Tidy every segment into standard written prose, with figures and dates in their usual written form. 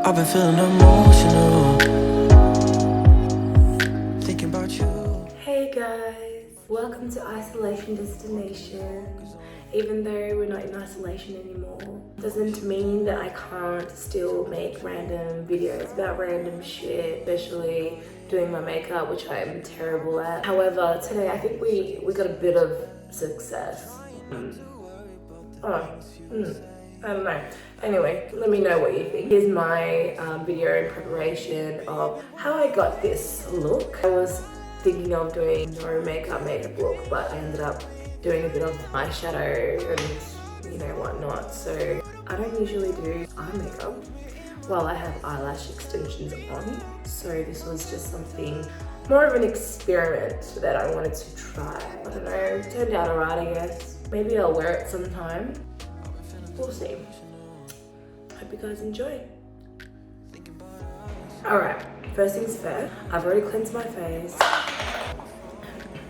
I've been feeling emotional, thinking about you. Hey guys, welcome to Isolation Destination. Even though we're not in isolation anymore, doesn't mean that I can't still make random videos about random shit, especially doing my makeup, which I am terrible at. However, today I think we got a bit of success. I don't know. Anyway, let me know what you think. Here's my video in preparation of how I got this look. I was thinking of doing no makeup look, but I ended up doing a bit of eyeshadow and you know whatnot. So I don't usually do eye makeup while I have eyelash extensions on. So this was just something more of an experiment that I wanted to try. I don't know, it turned out alright, I guess. Maybe I'll wear it sometime. We'll see. Hope you guys enjoy. Alright, first things first, I've already cleansed my face.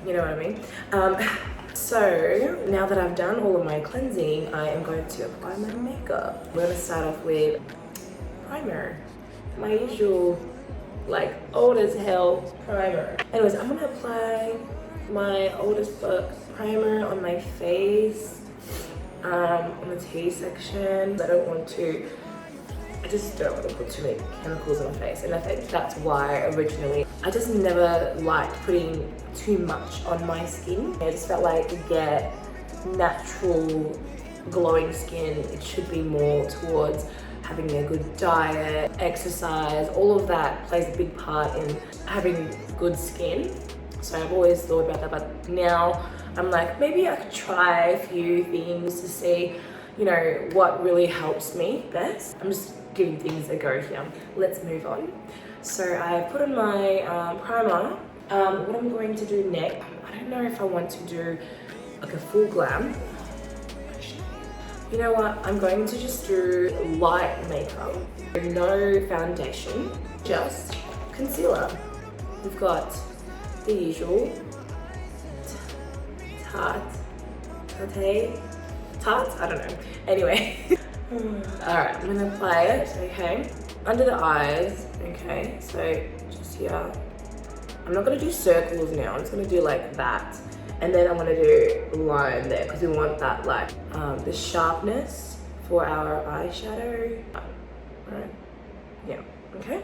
You know what I mean? So now that I've done all of my cleansing, I am going to apply my makeup. We're going to start off with primer. My usual, like, old as hell primer. Anyways, I'm going to apply my old as fuck primer on my face. On the T section. I just don't want to put too many chemicals on my face, and I think that's why originally I just never liked putting too much on my skin. I just felt like to get natural glowing skin, it should be more towards having a good diet, exercise, all of that plays a big part in having good skin. So I've always thought about that, but now I'm like, maybe I could try a few things to see, you know, what really helps me best. I'm just giving things a go here. Let's move on. So I put on my primer. What I'm going to do next, I don't know if I want to do like a full glam. You know what, I'm going to just do light makeup. No foundation, just concealer. We've got the usual Tarte, I don't know. Anyway, alright, I'm gonna apply it, okay? Under the eyes, okay? So just here. I'm not gonna do circles now, I'm just gonna do like that. And then I'm gonna do line there because we want that like, the sharpness for our eyeshadow. Right, yeah, okay?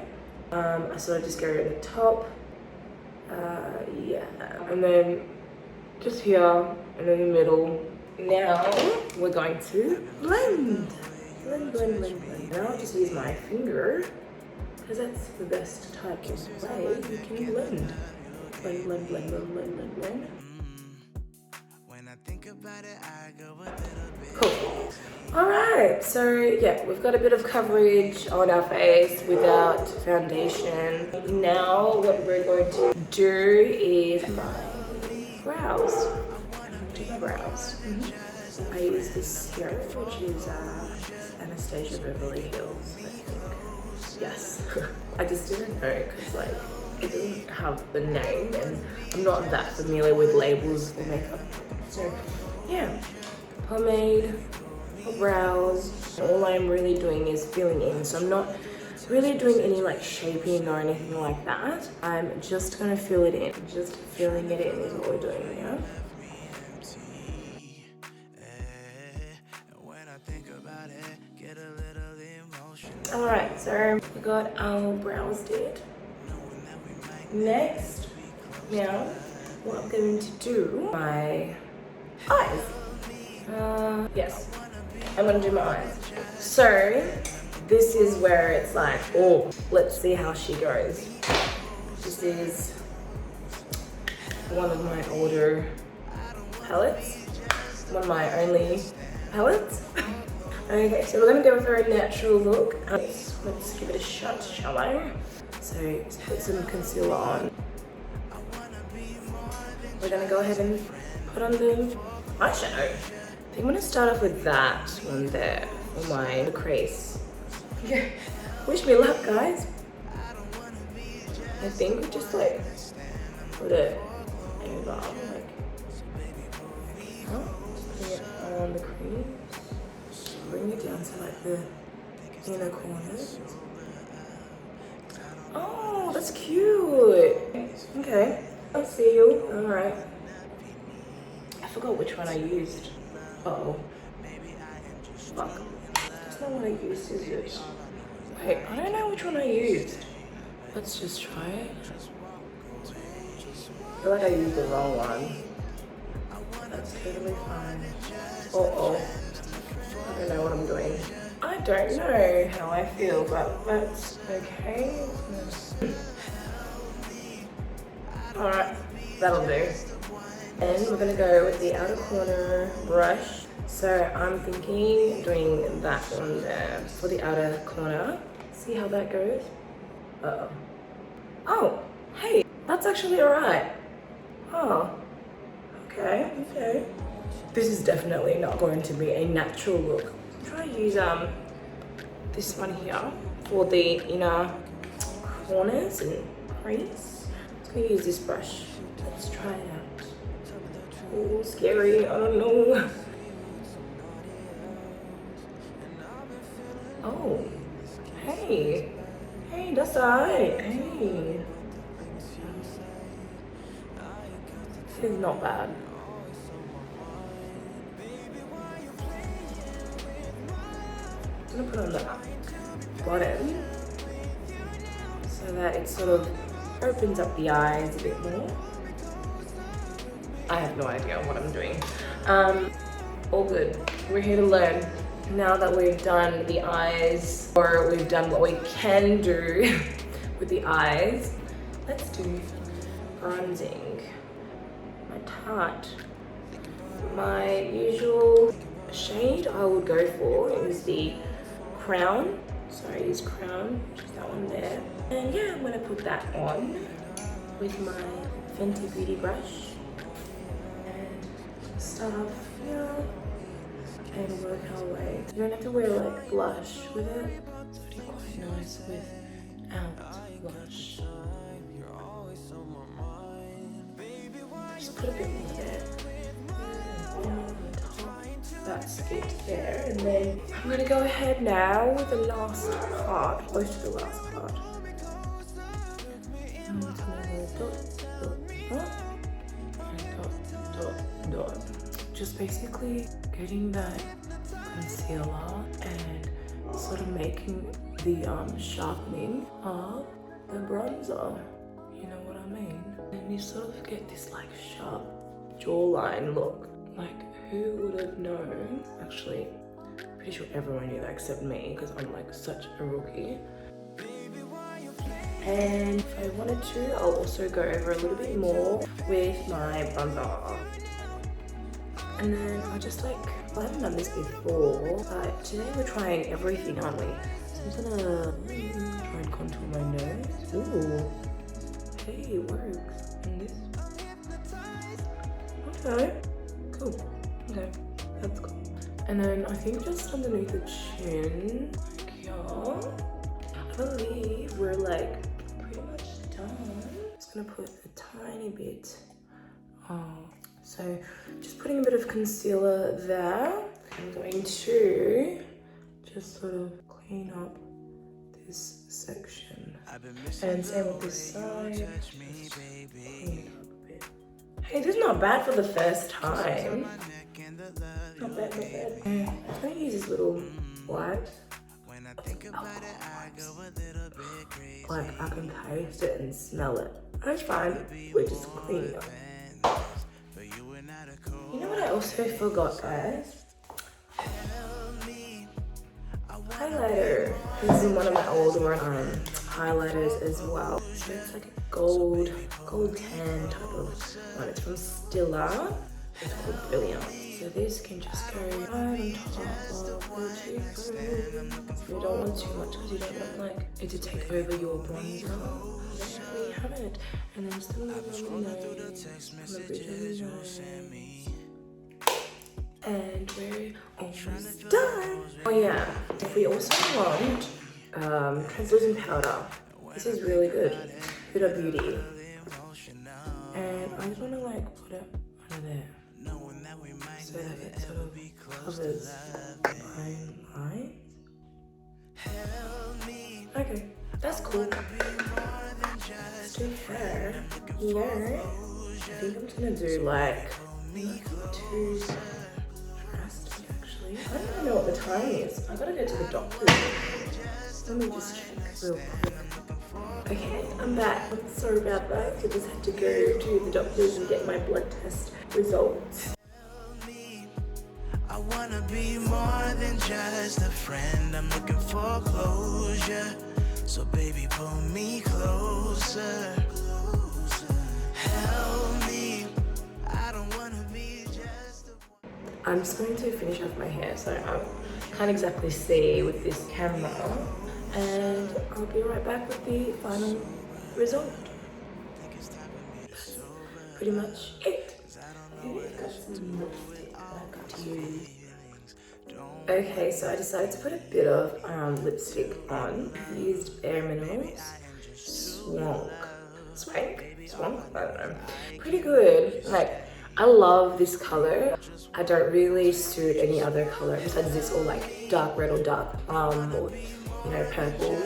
I sort of just go to the top. Yeah, and then just here and in the middle. Now we're going to blend. Blend. Now I'll just use my finger because that's the best type of way you can blend. Blend. Cool. Alright, so yeah, we've got a bit of coverage on our face without foundation. Now what we're going to do is my brows. I use this here, which is Anastasia Beverly Hills, I think. Yes. I just didn't know because like it doesn't have the name and I'm not that familiar with labels for makeup. So yeah, pomade, brows. All I'm really doing is filling in, so I'm not really doing any like shaping or anything like that. I'm just gonna fill it in. Just filling it in is what we're doing now. Alright, so we got our brows did. Next, now what I'm going to do, my eyes. Yes, I'm gonna do my eyes. So this is where it's like, oh, let's see how she goes. This is one of my older palettes, one of my only palettes. Okay, so we're gonna go for a natural look. Let's give it a shot, shall I? So let's put some concealer on. We're gonna go ahead and put on the eyeshadow. I think I'm gonna start off with that one there for my crease. Yeah, wish me luck, guys. I think we just like put it over, like, putting it on the crease. Bring it down to like the inner corners. that's cute. Okay, I see you. Alright. I forgot which one I used. Uh-oh. Fuck. That's not what I used, is it? Wait, I don't know which one I used. Let's just try it. I feel like I used the wrong one. That's totally fine. Uh-oh. I don't know what I'm doing. I don't know how I feel, but that's okay. Alright, that'll do. And we're gonna go with the outer corner brush. So I'm thinking doing that one there for the outer corner. See how that goes? Uh-oh. Oh, hey, that's actually alright. Oh, okay, okay. This is definitely not going to be a natural look. Try to use this one here for the inner corners and crease. I'm gonna use this brush. Let's try it out. Oh, scary, I don't know. Oh, hey. Hey, that's alright. Hey. This is not bad. I'm gonna put on the bottom so that it sort of opens up the eyes a bit more. I have no idea what I'm doing. All good. We're here to learn. Now that we've done the eyes, or we've done what we can do with the eyes, let's do bronzing. My Tarte. My usual shade I would go for is the Crown. So I use Crown, just that one there. And yeah, I'm gonna put that on with my Fenty Beauty brush. And start off here and work our way. You don't have to wear like blush with it. It's pretty quite nice without blush. Just put a bit more there. That's it there, and then I'm gonna go ahead now with the last part, close to the last part. And dot. Just basically getting that concealer and sort of making the sharpening of the bronzer. You know what I mean? And you sort of get this like sharp jawline look. Like, who would have known? Actually, pretty sure everyone knew that except me because I'm like such a rookie. And if I wanted to, I'll also go over a little bit more with my bronzer. And then I just like, I haven't done this before, but today we're trying everything, aren't we? So I'm gonna try and contour my nose. Ooh, hey, it works. And this. Okay. Cool. Okay, that's cool. And then I think just underneath the chin, like here, I believe we're like pretty much done. Just gonna put a tiny bit. So just putting a bit of concealer there. I'm going to just sort of clean up this section. And same with this side. Just clean it up a bit. Hey, this is not bad for the first time. Not bad, not bad. I'm gonna use this little white. Like I can taste it and smell it. That's fine. We're just cleaning up. You know what I also forgot, guys? Highlighter. This is one of my older highlighters as well. So it's like a gold tan type of one. It's from Stila. It's called Brilliant. So this can just go right on top of the cheekbone. You don't want too much because you don't want like it to take over your bronzer. There we have it. And then just a little bit on the nose, on the bridge of the nose. And we're almost done. Oh yeah, if we also want translucent powder, this is really good. Huda Beauty. And I just want to like put it under there. So that it sort of covers my lines. Okay, that's cool. do hair here. I think I'm just gonna do like not too drastic actually. I don't even know what the time is. I gotta go to the doctor. Let me just check real quick. Okay, I'm back. I'm sorry about that. I just had to go to the doctors and get my blood test results. I wanna be more than just a friend. I'm looking for closure. So baby, pull me closer. Help me. I don't wanna be just a... I'm just going to finish off my hair, so I can't exactly see with this camera. And I'll be right back with the final result. That's pretty much it. Okay, so I decided to put a bit of lipstick on. Used Bare Minerals Swank. Swank? I don't know. Pretty good. Like, I love this color. I don't really suit any other color besides this, or like dark red or dark or you know, purple.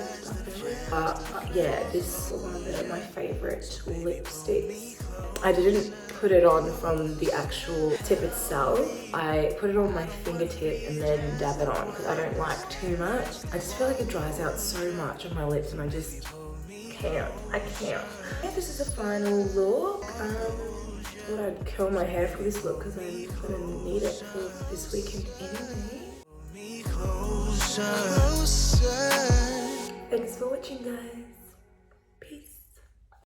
Yeah, this is one of my favorite lipsticks. I didn't put it on from the actual tip itself. I put it on my fingertip and then dab it on because I don't like too much. I just feel like it dries out so much on my lips and I just can't. I can't. Yeah, this is a final look. I thought I'd curl my hair for this look because I'm gonna need it for this weekend anyway. Thanks for watching, guys.